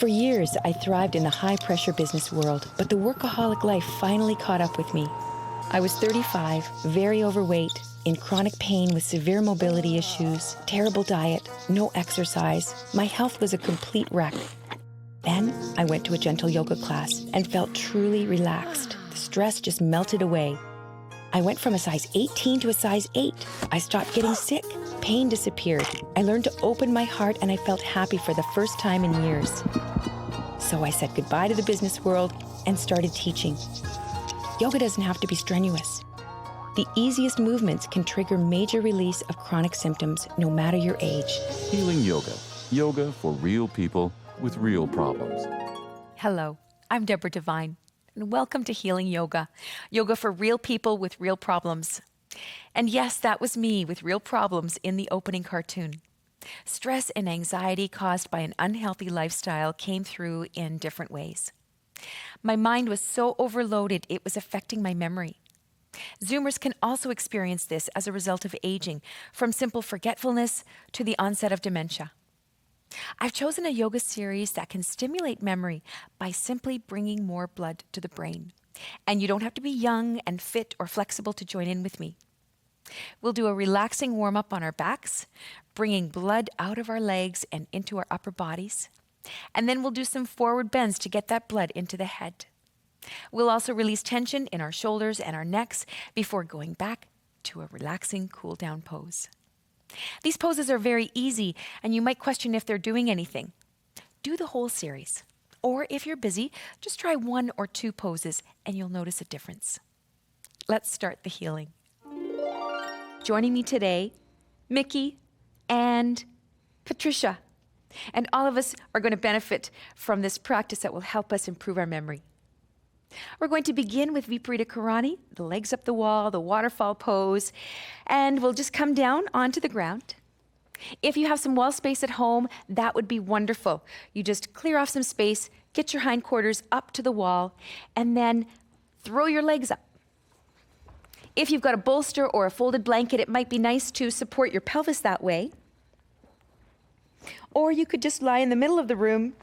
For years, I thrived in the high-pressure business world, but the workaholic life finally caught up with me. I was 35, very overweight, in chronic pain with severe mobility issues, terrible diet, no exercise. My health was a complete wreck. Then I went to a gentle yoga class and felt truly relaxed. The stress just melted away. I went from a size 18 to a size 8. I stopped getting sick. Pain disappeared. I learned to open my heart and I felt happy for the first time in years. So I said goodbye to the business world and started teaching. Yoga doesn't have to be strenuous. The easiest movements can trigger major release of chronic symptoms, no matter your age. Healing Yoga. Yoga for real people with real problems. Hello, I'm Deborah Devine, and welcome to Healing Yoga. Yoga for real people with real problems. And yes, that was me with real problems in the opening cartoon. Stress and anxiety caused by an unhealthy lifestyle came through in different ways. My mind was so overloaded, it was affecting my memory. Zoomers can also experience this as a result of aging, from simple forgetfulness to the onset of dementia. I've chosen a yoga series that can stimulate memory by simply bringing more blood to the brain. And you don't have to be young and fit or flexible to join in with me. We'll do a relaxing warm-up on our backs, bringing blood out of our legs and into our upper bodies. And then we'll do some forward bends to get that blood into the head. We'll also release tension in our shoulders and our necks before going back to a relaxing cool-down pose. These poses are very easy, and you might question if they're doing anything. Do the whole series. Or if you're busy, just try 1 or 2 poses, and you'll notice a difference. Let's start the healing. Joining me today, Miki and Patricia. And all of us are going to benefit from this practice that will help us improve our memory. We're going to begin with Viparita Kirani, the legs up the wall, the waterfall pose, and we'll just come down onto the ground. If you have some wall space at home, that would be wonderful. You just clear off some space, get your hindquarters up to the wall, and then throw your legs up. If you've got a bolster or a folded blanket, it might be nice to support your pelvis that way. Or you could just lie in the middle of the room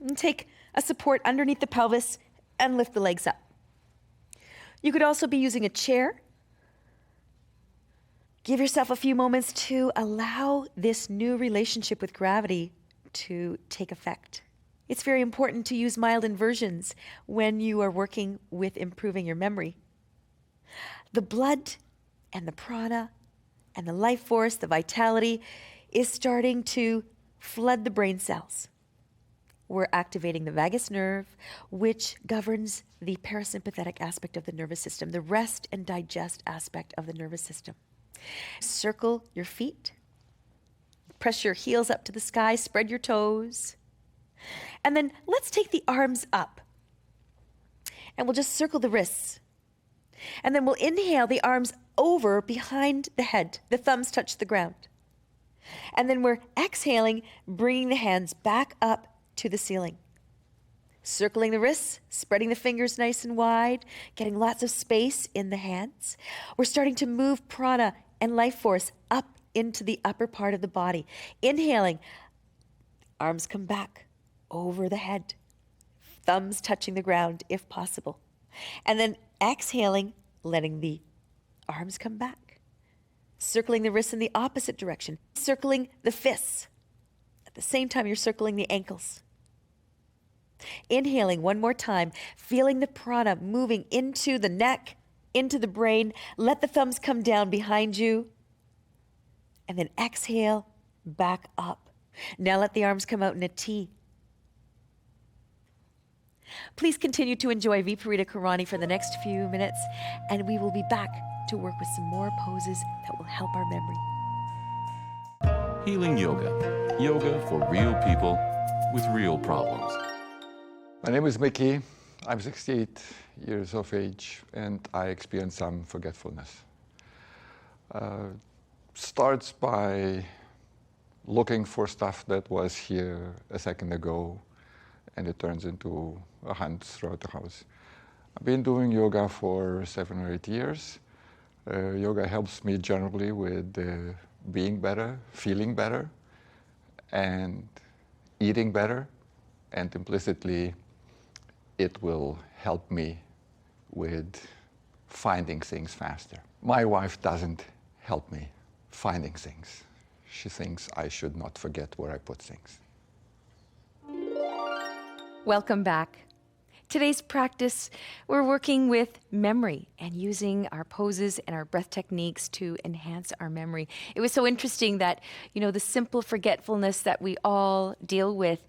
and take a support underneath the pelvis and lift the legs up. You could also be using a chair. Give yourself a few moments to allow this new relationship with gravity to take effect. It's very important to use mild inversions when you are working with improving your memory. The blood and the prana and the life force, the vitality, is starting to flood the brain cells. We're activating the vagus nerve, which governs the parasympathetic aspect of the nervous system, the rest and digest aspect of the nervous system. Circle your feet. Press your heels up to the sky, spread your toes. And then let's take the arms up. And we'll just circle the wrists. And then we'll inhale the arms over behind the head. The thumbs touch the ground. And then we're exhaling, bringing the hands back up to the ceiling. Circling the wrists, spreading the fingers nice and wide, getting lots of space in the hands. We're starting to move prana and life force up into the upper part of the body. Inhaling, arms come back over the head, thumbs touching the ground if possible. And then exhaling, letting the arms come back. Circling the wrists in the opposite direction, circling the fists. At the same time, you're circling the ankles. Inhaling one more time, feeling the prana moving into the neck, into the brain. Let the thumbs come down behind you. And then exhale, back up. Now let the arms come out in a T. Please continue to enjoy Viparita Kirani for the next few minutes, and we will be back to work with some more poses that will help our memory. Healing Yoga. Yoga for real people with real problems. My name is Miki. I'm 68 years of age, and I experience some forgetfulness. Starts by looking for stuff that was here a second ago, and it turns into a hunt throughout the house. I've been doing yoga for 7 or 8 years. Yoga helps me generally with being better, feeling better, and eating better, and implicitly it will help me with finding things faster. My wife doesn't help me finding things. She thinks I should not forget where I put things. Welcome back. Today's practice, we're working with memory and using our poses and our breath techniques to enhance our memory. It was so interesting that, the simple forgetfulness that we all deal with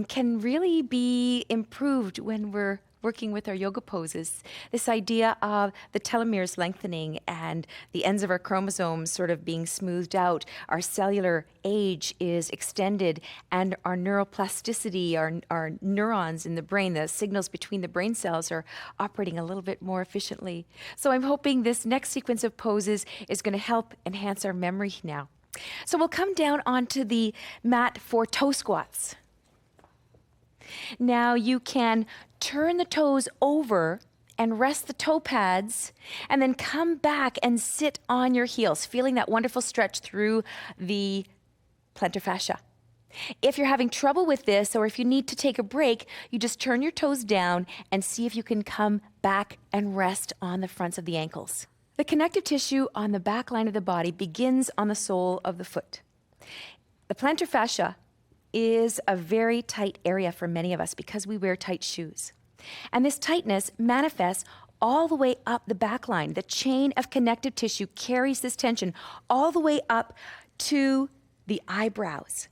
can really be improved when we're working with our yoga poses. This idea of the telomeres lengthening and the ends of our chromosomes sort of being smoothed out, our cellular age is extended, and our neuroplasticity, our neurons in the brain, the signals between the brain cells are operating a little bit more efficiently. So I'm hoping this next sequence of poses is going to help enhance our memory now. So we'll come down onto the mat for toe squats. Now you can turn the toes over and rest the toe pads, and then come back and sit on your heels, feeling that wonderful stretch through the plantar fascia. If you're having trouble with this, or if you need to take a break, you just turn your toes down and see if you can come back and rest on the fronts of the ankles. The connective tissue on the back line of the body begins on the sole of the foot. The plantar fascia is a very tight area for many of us because we wear tight shoes. And this tightness manifests all the way up the back line. The chain of connective tissue carries this tension all the way up to the eyebrows.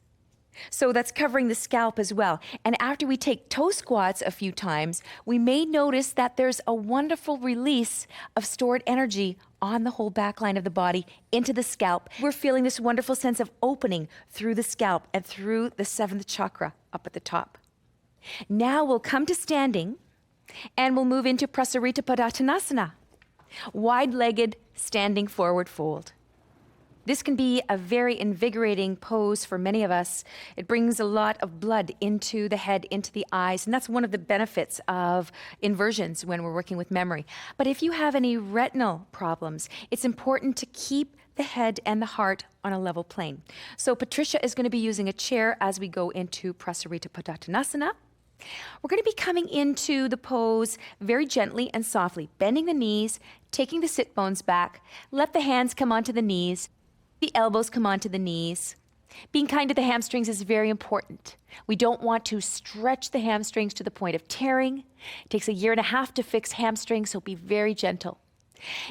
So that's covering the scalp as well. And after we take toe squats a few times, we may notice that there's a wonderful release of stored energy on the whole back line of the body into the scalp. We're feeling this wonderful sense of opening through the scalp and through the seventh chakra up at the top. Now we'll come to standing and we'll move into Prasarita Padattonasana, wide-legged standing forward fold. This can be a very invigorating pose for many of us. It brings a lot of blood into the head, into the eyes, and that's one of the benefits of inversions when we're working with memory. But if you have any retinal problems, it's important to keep the head and the heart on a level plane. So Patricia is going to be using a chair as we go into Prasarita Padattonasana. We're going to be coming into the pose very gently and softly, bending the knees, taking the sit bones back, let the hands come onto the knees, the elbows come onto the knees. Being kind to the hamstrings is very important. We don't want to stretch the hamstrings to the point of tearing. It takes 1.5 years to fix hamstrings, so be very gentle.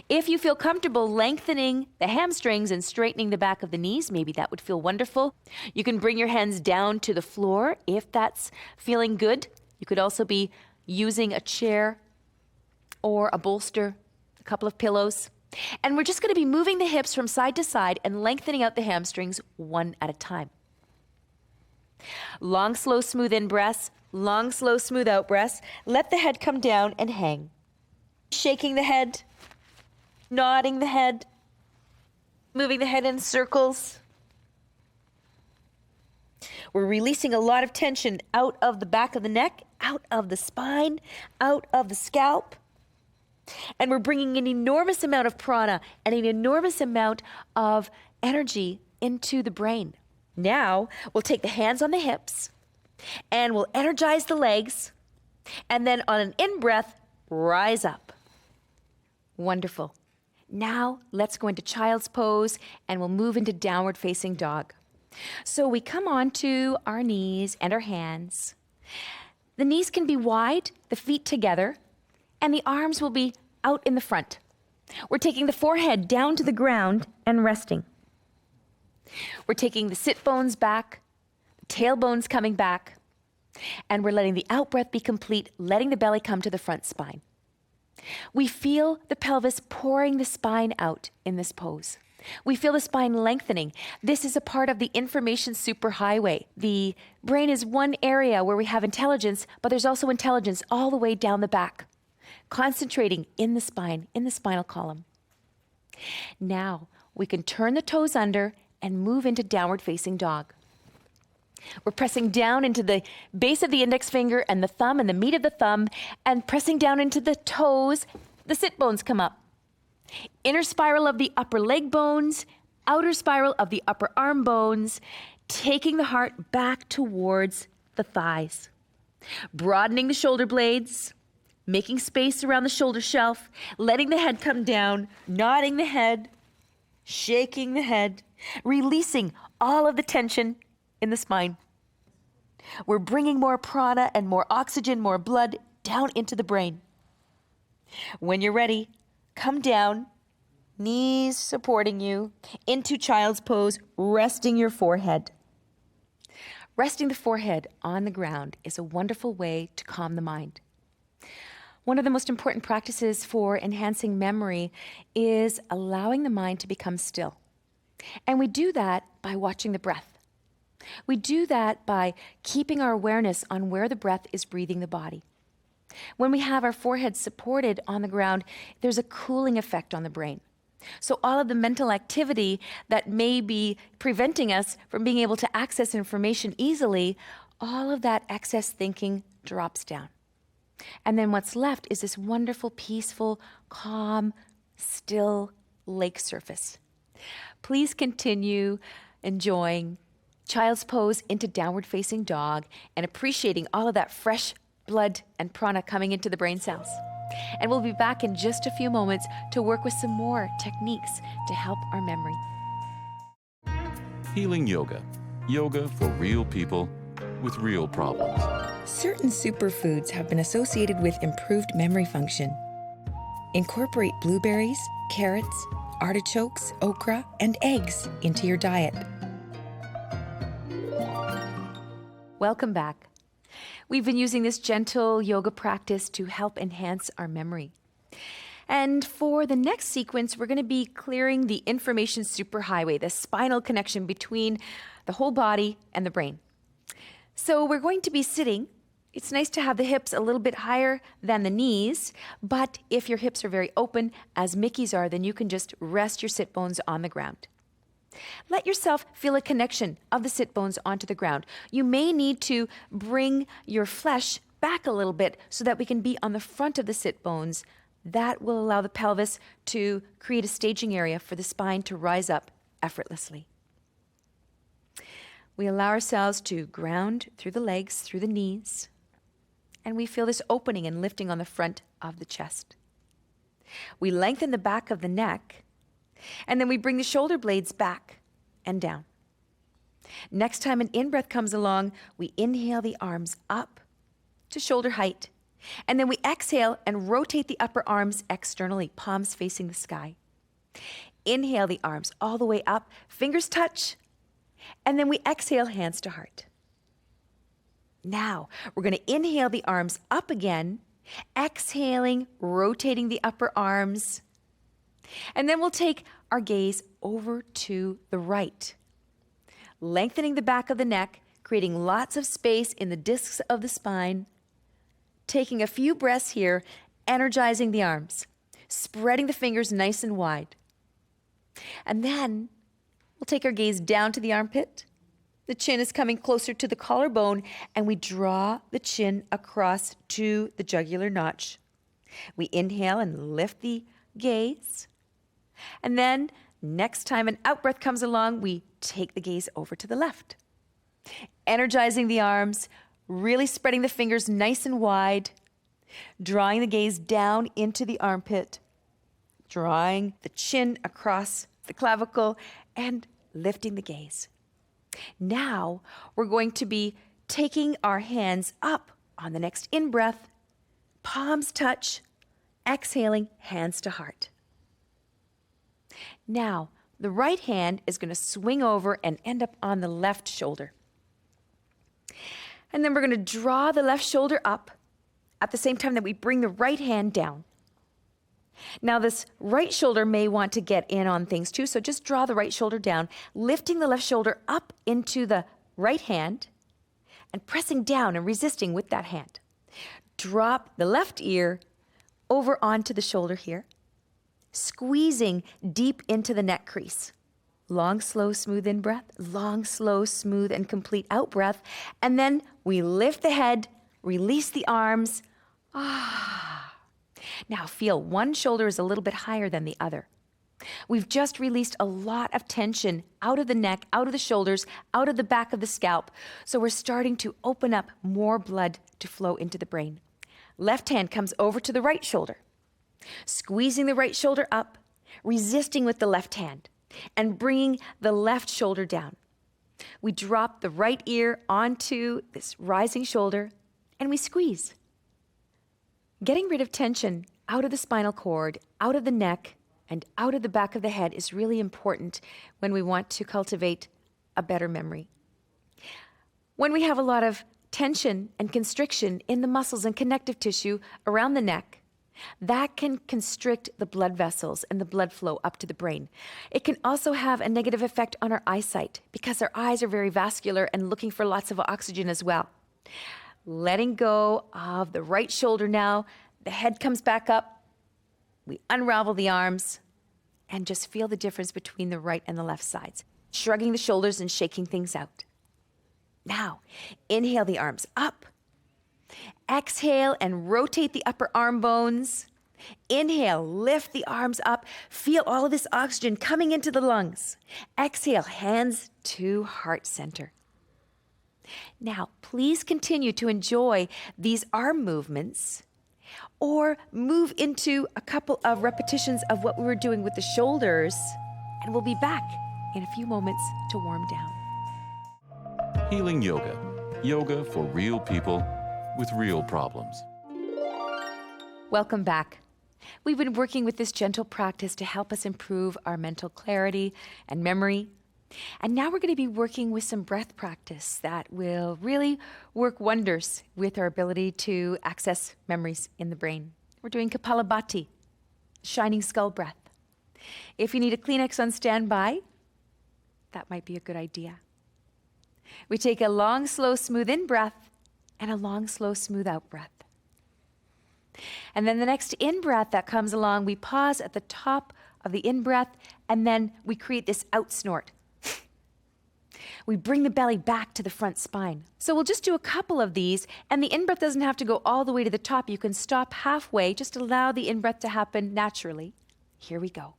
If you feel comfortable lengthening the hamstrings and straightening the back of the knees, maybe that would feel wonderful. You can bring your hands down to the floor if that's feeling good. You could also be using a chair or a bolster, a couple of pillows. And we're just going to be moving the hips from side to side and lengthening out the hamstrings one at a time. Long, slow, smooth in breaths, long, slow, smooth out breaths. Let the head come down and hang. Shaking the head, nodding the head, moving the head in circles. We're releasing a lot of tension out of the back of the neck, out of the spine, out of the scalp. And we're bringing an enormous amount of prana and an enormous amount of energy into the brain. Now, we'll take the hands on the hips and we'll energize the legs. And then on an in-breath, rise up. Wonderful. Now, let's go into child's pose and we'll move into downward facing dog. So we come onto our knees and our hands. The knees can be wide, the feet together, and the arms will be out in the front. We're taking the forehead down to the ground and resting. We're taking the sit bones back, the tailbones coming back, and we're letting the out-breath be complete, letting the belly come to the front spine. We feel the pelvis pouring the spine out in this pose. We feel the spine lengthening. This is a part of the information superhighway. The brain is one area where we have intelligence, but there's also intelligence all the way down the back, concentrating in the spine, in the spinal column. Now, we can turn the toes under and move into downward facing dog. We're pressing down into the base of the index finger and the thumb and the meat of the thumb, and pressing down into the toes. The sit bones come up. Inner spiral of the upper leg bones, outer spiral of the upper arm bones, taking the heart back towards the thighs, broadening the shoulder blades, making space around the shoulder shelf, letting the head come down, nodding the head, shaking the head, releasing all of the tension in the spine. We're bringing more prana and more oxygen, more blood down into the brain. When you're ready, come down, knees supporting you, into child's pose, resting your forehead. Resting the forehead on the ground is a wonderful way to calm the mind. One of the most important practices for enhancing memory is allowing the mind to become still. And we do that by watching the breath. We do that by keeping our awareness on where the breath is breathing the body. When we have our forehead supported on the ground, there's a cooling effect on the brain. So all of the mental activity that may be preventing us from being able to access information easily, all of that excess thinking drops down. And then what's left is this wonderful, peaceful, calm, still lake surface. Please continue enjoying child's pose into downward facing dog and appreciating all of that fresh blood and prana coming into the brain cells. And we'll be back in just a few moments to work with some more techniques to help our memory. Healing Yoga. Yoga for real people with real problems. Certain superfoods have been associated with improved memory function. Incorporate blueberries, carrots, artichokes, okra, and eggs into your diet. Welcome back. We've been using this gentle yoga practice to help enhance our memory. And for the next sequence, we're going to be clearing the information superhighway, the spinal connection between the whole body and the brain. So we're going to be sitting. It's nice to have the hips a little bit higher than the knees, but if your hips are very open, as Miki's are, then you can just rest your sit bones on the ground. Let yourself feel a connection of the sit bones onto the ground. You may need to bring your flesh back a little bit so that we can be on the front of the sit bones. That will allow the pelvis to create a staging area for the spine to rise up effortlessly. We allow ourselves to ground through the legs, through the knees, and we feel this opening and lifting on the front of the chest. We lengthen the back of the neck, and then we bring the shoulder blades back and down. Next time an in-breath comes along, we inhale the arms up to shoulder height, and then we exhale and rotate the upper arms externally, palms facing the sky. Inhale the arms all the way up, fingers touch, and then we exhale, hands to heart. Now, we're going to inhale the arms up again, exhaling, rotating the upper arms. And then we'll take our gaze over to the right, lengthening the back of the neck, creating lots of space in the discs of the spine, taking a few breaths here, energizing the arms, spreading the fingers nice and wide. And then we'll take our gaze down to the armpit. The chin is coming closer to the collarbone, and we draw the chin across to the jugular notch. We inhale and lift the gaze. And then next time an out-breath comes along, we take the gaze over to the left. Energizing the arms, really spreading the fingers nice and wide, drawing the gaze down into the armpit, drawing the chin across the clavicle, and lifting the gaze. Now we're going to be taking our hands up on the next in-breath, palms touch, exhaling, hands to heart. Now, the right hand is going to swing over and end up on the left shoulder. And then we're going to draw the left shoulder up at the same time that we bring the right hand down. Now, this right shoulder may want to get in on things too, so just draw the right shoulder down, lifting the left shoulder up into the right hand and pressing down and resisting with that hand. Drop the left ear over onto the shoulder here, squeezing deep into the neck crease. Long, slow, smooth in-breath, long, slow, smooth, and complete out-breath. And then we lift the head, release the arms. Now feel one shoulder is a little bit higher than the other. We've just released a lot of tension out of the neck, out of the shoulders, out of the back of the scalp. So we're starting to open up more blood to flow into the brain. Left hand comes over to the right shoulder, squeezing the right shoulder up, resisting with the left hand, and bringing the left shoulder down. We drop the right ear onto this rising shoulder, and we squeeze. Getting rid of tension out of the spinal cord, out of the neck, and out of the back of the head is really important when we want to cultivate a better memory. When we have a lot of tension and constriction in the muscles and connective tissue around the neck, that can constrict the blood vessels and the blood flow up to the brain. It can also have a negative effect on our eyesight because our eyes are very vascular and looking for lots of oxygen as well. Letting go of the right shoulder now, the head comes back up, we unravel the arms, and just feel the difference between the right and the left sides. Shrugging the shoulders and shaking things out. Now, inhale the arms up. Exhale and rotate the upper arm bones. Inhale, lift the arms up. Feel all of this oxygen coming into the lungs. Exhale, hands to heart center. Now, please continue to enjoy these arm movements or move into a couple of repetitions of what we were doing with the shoulders, and we'll be back in a few moments to warm down. Healing Yoga. Yoga for real people with real problems. Welcome back. We've been working with this gentle practice to help us improve our mental clarity and memory. And now we're going to be working with some breath practice that will really work wonders with our ability to access memories in the brain. We're doing Kapalan Bhati, shining skull breath. If you need a Kleenex on standby, that might be a good idea. We take a long, slow, smooth in breath and a long, slow, smooth out breath. And then the next in-breath that comes along, we pause at the top of the in-breath, and then we create this out snort. We bring the belly back to the front spine. So we'll just do a couple of these, and the in-breath doesn't have to go all the way to the top. You can stop halfway, just allow the in-breath to happen naturally. Here we go.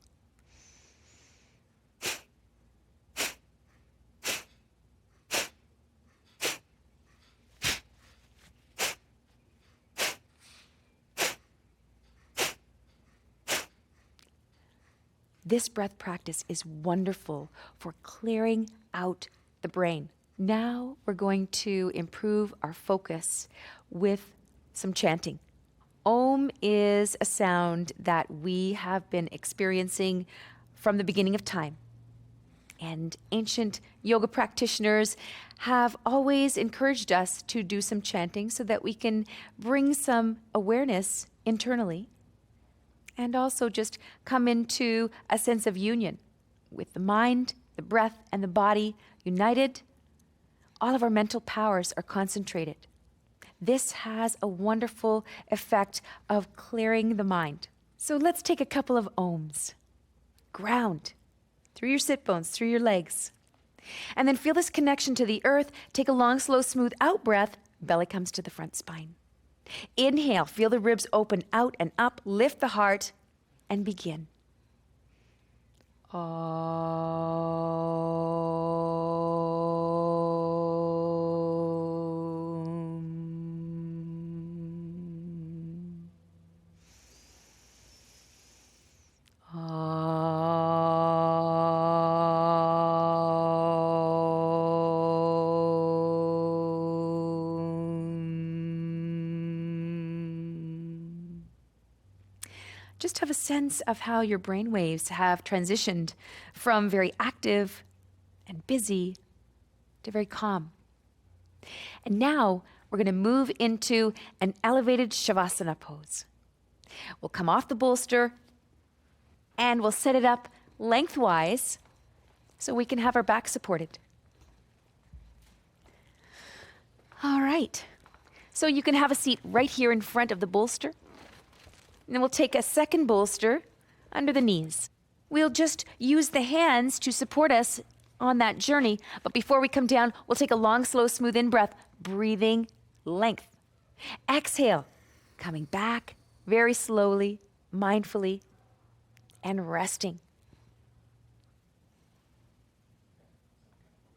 This breath practice is wonderful for clearing out the brain. Now we're going to improve our focus with some chanting. Om is a sound that we have been experiencing from the beginning of time. And ancient yoga practitioners have always encouraged us to do some chanting so that we can bring some awareness internally and also just come into a sense of union with the mind, the breath, and the body united. All of our mental powers are concentrated. This has a wonderful effect of clearing the mind. So let's take a couple of ohms. Ground through your sit bones, through your legs. And then feel this connection to the earth. Take a long, slow, smooth out breath. Belly comes to the front spine. Inhale, feel the ribs open out and up, lift the heart, and begin. Just have a sense of how your brain waves have transitioned from very active and busy to very calm. And now we're going to move into an elevated Savasana pose. We'll come off the bolster and we'll set it up lengthwise so we can have our back supported. All right. So you can have a seat right here in front of the bolster. And then we'll take a second bolster under the knees. We'll just use the hands to support us on that journey. But before we come down, we'll take a long, slow, smooth in-breath, breathing length. Exhale, coming back very slowly, mindfully, and resting.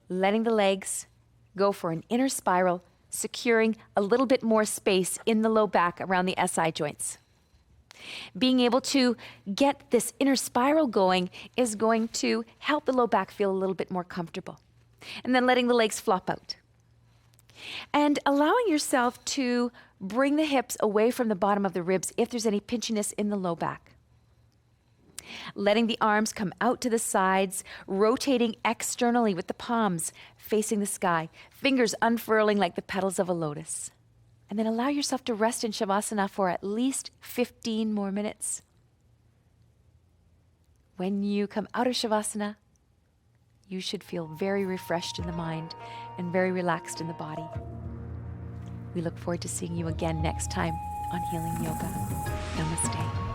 letting the legs go for an inner spiral, securing a little bit more space in the low back around the SI joints. Being able to get this inner spiral going is going to help the low back feel a little bit more comfortable. And then letting the legs flop out. And allowing yourself to bring the hips away from the bottom of the ribs if there's any pinchiness in the low back. Letting the arms come out to the sides, rotating externally with the palms facing the sky, fingers unfurling like the petals of a lotus. And then allow yourself to rest in Shavasana for at least 15 more minutes. When you come out of Shavasana, you should feel very refreshed in the mind and very relaxed in the body. We look forward to seeing you again next time on Healing Yoga. Namaste.